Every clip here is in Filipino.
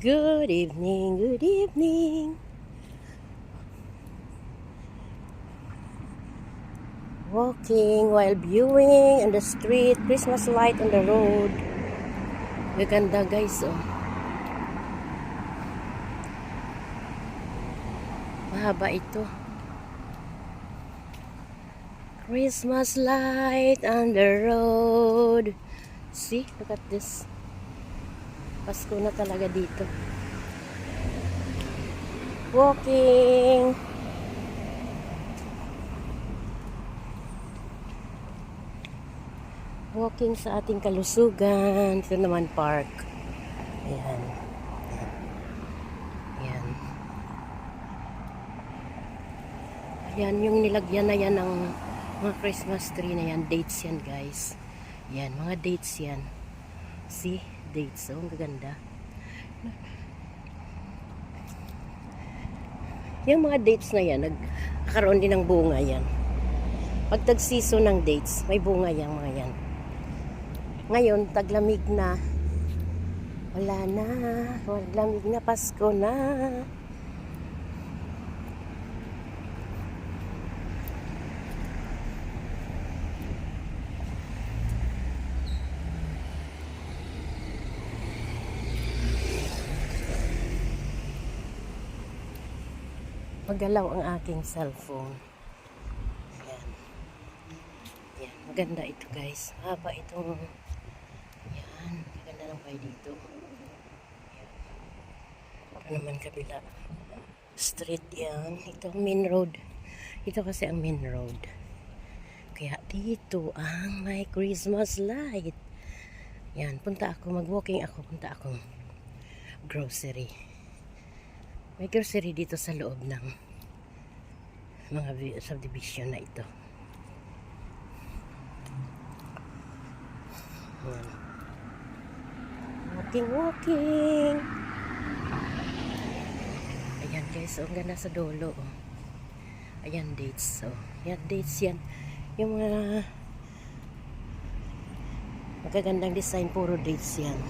Good evening, good evening. Walking while viewing on the street, Christmas light on the road. Gaganda guys, oh. Mahaba ito. Christmas light on the road. See, look at this. Pasko na talaga dito. Walking. Walking sa ating kalusugan. Ito naman park. Ayan. Ayan. Ayan yung nilagyan na yan ng mga Christmas tree na yan. Dates yan guys. Ayan, mga dates yan. See? Dates. Oh, ang gaganda. Yung mga dates na yan, nagkakaroon din ng bunga yan. Pag tag-season ng dates, may bunga yan mga yan. Ngayon, taglamig na. Wala na. Taglamig na. Pasko na. Magalaw ang aking cellphone. Ayan. Ayan. Maganda ito guys. Haba itong ayan. Maganda lang kayo dito. Ayan. Ito naman kabila. Street yan. Ito ang main road. Ito kasi ang main road. Kaya dito ang may Christmas light. Yan. Punta ako. Mag-walking ako. Punta akong grocery. May grocery dito sa loob ng mga subdivision na ito. Ayan. Walking. Ayan guys, ang ganda sa dulo. Oh. Ayan dates. So, ayan dates yan. Yung mga magagandang design, puro dates yan.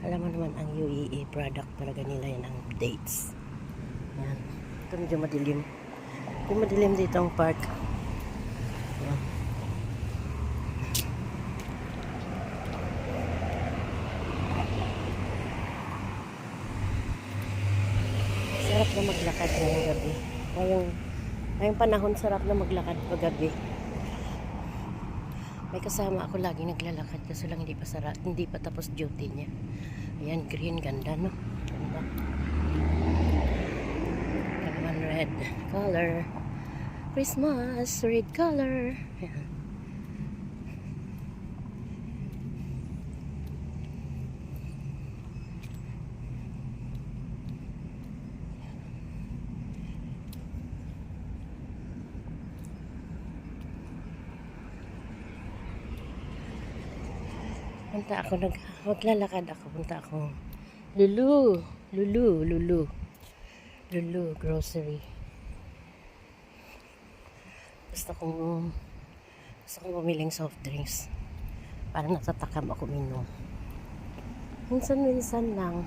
Alam mo naman ang UAE product talaga nila yan ang dates. Yan. Ito medyo madilim. Medyo madilim dito ang park. Yan. Sarap na maglakad ngayong gabi. Ngayong panahon sarap na maglakad paggabi. May kasama ako lagi naglalakad kasi lang hindi pa tapos duty niya. Ayan, green, ganda no? Ganda. Naman red color. Christmas, red color. Ayan. Maglalakad ako, punta ako Lulu grocery. Gusto kong bumiling soft drinks. Parang natatakam ako minom. Minsan lang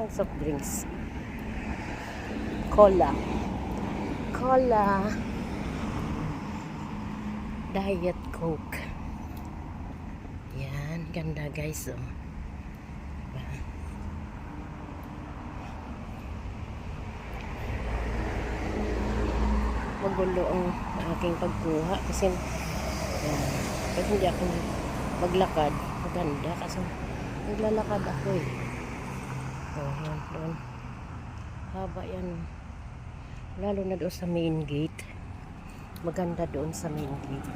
soft drinks. Cola Diet Coke. Yan, ganda guys, oh. Diba? Magulo ang aking pagkuha kasi yan, pag hindi ako maglakad, maganda kasi naglalakad ako eh. Oh, yan, doon. Haba yan. Lalo na doon sa main gate. Maganda doon sa main gate.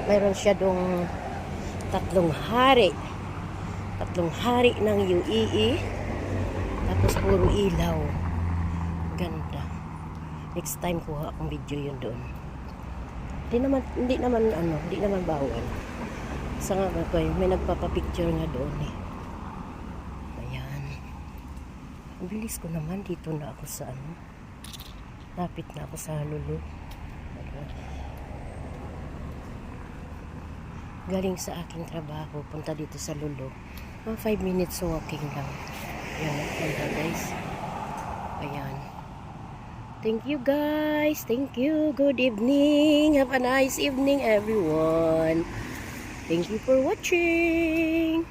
Mayroon siya doong tatlong hari ng UAE, tapos puro ilaw. Ganda. Next time kuha akong video yun doon. Hindi naman bawal. Sa nga may nagpapapicture nga doon eh. Ayan. Ang bilis ko naman dito na ako sa Lapit na ako sa Lulu. Galing sa aking trabaho, punta dito sa Lulu. 5 minutes walking lang. Ayan, punta guys. Ayan. Thank you guys. Thank you. Good evening. Have a nice evening everyone. Thank you for watching.